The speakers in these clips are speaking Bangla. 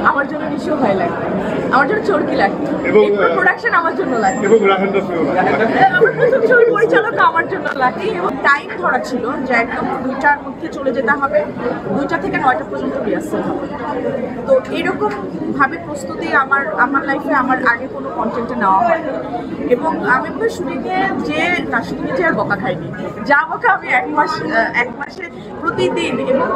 আমার জন্য নিশ্চয় ভয় লাগবে, আমার জন্য চরকি লাগবে, এবং প্রোডাকশন আমার জন্য লাগবে, এবং রাহান রাফিও আমার প্রথম ছবি পরিচালক আমার জন্য লাগে। এবং টাইম ধরা ছিল যে একদম 2টার মধ্যে চলে যেতে হবে, 2টা থেকে 9টা পর্যন্ত রিহার্সাল হবে। তো এরকম ভাবে প্রস্তুতি আমার লাইফে আমার আগে কোনো কন্টেন্টে নেওয়া হয়। এবং আমি শুটিংয়ে যে আর বকা খাইনি, যা বকা আমি এক মাসে প্রতিদিন। এবং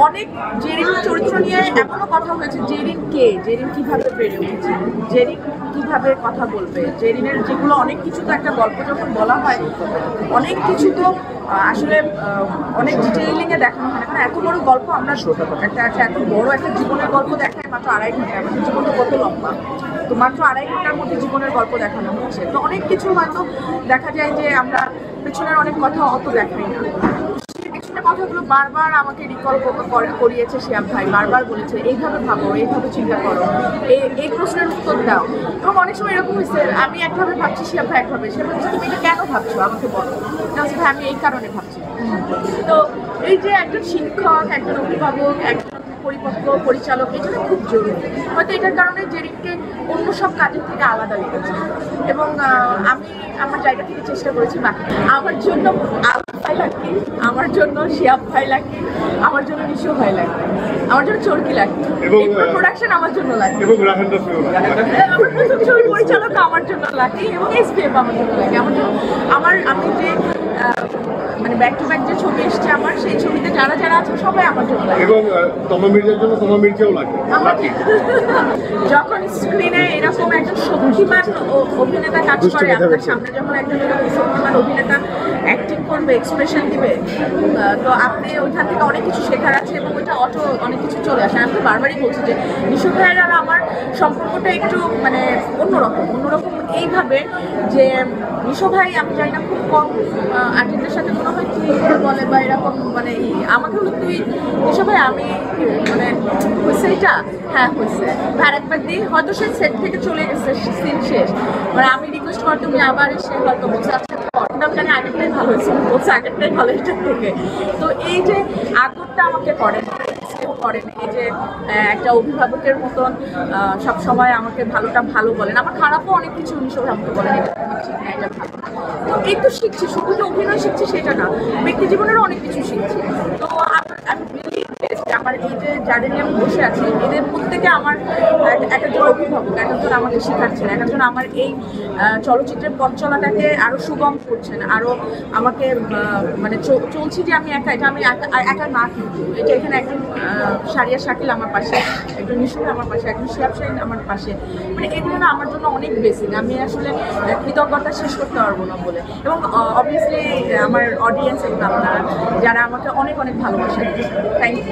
অনেক জেরিন চরিত্র নিয়ে এমনও কথা হয়েছে, জেরিন কিভাবে বেড়ে উঠেছে, জেরিন কিভাবে কথা বলবে, জেরিনের যেগুলো অনেক কিছু তো একটা গল্প যখন বলা হয় অনেক কিছু তো আসলে অনেক ডিটেইলিংয়ে দেখানো হয়। কারণ এত বড় গল্প আমরা এত বড় একটা জীবনের গল্প দেখায় মাত্র 2.5 ঘন্টা। আমাদের জীবনটা কত লম্বা, তো মাত্র 2.5 ঘন্টার মধ্যে জীবনের গল্প দেখানো হচ্ছে। তো অনেক কিছু হয়তো দেখা যায় যে আমরা পেছনের অনেক কথা অত দেখাই না। কথাগুলো বারবার আমাকে রিকল করিয়েছে শিহাব ভাই, বারবার বলেছে এইভাবে ভাবো, এইভাবে চিন্তা করো, এই প্রশ্নের উত্তর দাও। এবং অনেক সময় এরকম হয়েছে আমি একভাবে ভাবছি, শিহাব ভাই একভাবে, সে বলছে তুমি এটা কেন ভাবছো আমাকে বলো। ভাই আমি এই কারণে ভাবছি। তো এই যে একজন শিক্ষক, একজন অভিভাবক, একজন পরিপক্ক পরিচালক, এটা খুব জরুরি। হয়তো এটার কারণে জেরিনকে অন্য সব কাজের থেকে আলাদা লেগেছে। এবং আমি আমার জায়গা থেকে চেষ্টা করেছি বাকি আমার জন্য ভাই লাগে, আমার জন্য শিহাব ভাই লাগে, আমার জন্য নিশো ভাই লাগে, আমার জন্য চরকি লাগে, এবং প্রোডাকশন আমার জন্য লাগে, এবং রাহান রাফিও আমার প্রথম ছবি পরিচালক আমার জন্য লাগে, এবং এসপিএফ আমার জন্য লাগে। আমি যে মানে ব্যাক টু ব্যাক যে ছবি এসছে আমার, সেই ছবিতে যারা আছে সবাই আমার জন্য লাগে। এবং তমা মির্জার জন্য তমা মির্জাও লাগে। যখন স্ক্রিনে এরকম একজন শক্তিমান অভিনেতা কাজ করে, আপনার সামনে যখন একজন এরকম শক্তিমান অভিনেতা অ্যাক্টিং করবে, এক্সপ্রেশন দিবে, তো আপনি ওইখান থেকে অনেক কিছু শেখার আছে। এবং ওইটা অনেক কিছু চলে আসে। আমি তো বারবারই বলছি যে নিশো ভাইয়ের আর আমার সম্পর্কটা একটু মানে অন্যরকম এইভাবে যে নিশো ভাই আমি জানি না খুব কম আর্টিস্টদের সাথে মনে হয় তুই বলে বা এরকম মানে আমাকে হলো তুই নিশো ভাই, আমি মানে হয়েছে এটা, হ্যাঁ হয়েছে, আর একবার দিই হয়তো সে সেট থেকে চলে গেছে, সিন শেষ, মানে আমি রিকোয়েস্ট কর তুমি আবার এসে হয়তো বলছে আচ্ছা আমি জানি আগেরটাই ভালো হয়েছে, বলছে আগেরটাই ভালো এটার থেকে। তো এই যে আদরটা আমাকে করেন, এই যে একটা অভিভাবকের মতন সবসময় আমাকে ভালোটা ভালো বলেন, আমার খারাপও অনেক কিছু নিশো আমাকে বলেন এটা ঠিক না, এটা ভালো। তো এই তো শিখছি, শুধু যে অভিনয় শিখছি সেটা না, ব্যক্তি জীবনেরও অনেক কিছু শিখছি। তো আমি রিয়েলি আমার এই যে যাদের নিয়ে আমি বসে আছি এদের প্রত্যেকে আমার একজন অভিভাবক, একজন আমাকে শেখাচ্ছেন, একজন আমার এই চলচ্চিত্রের পথ চলাটাকে আরো সুগম করছেন, আরো আমাকে মানে চলছি যে আমি একা, এটা আমি একা না, কিন্তু এটা এখানে একজন সারিয়া শাকিল আমার পাশে, একজন নিশো আমার পাশে, একজন শিহাব শাহিন আমার পাশে, মানে এগুলো না আমার জন্য অনেক বেসিক। আমি আসলে কৃতজ্ঞতা শেষ করতে পারবো না বলে। এবং অবভিয়াসলি আমার অডিয়েন্স এবং আপনারা যারা আমাকে অনেক ভালোবাসেন, থ্যাংক ইউ।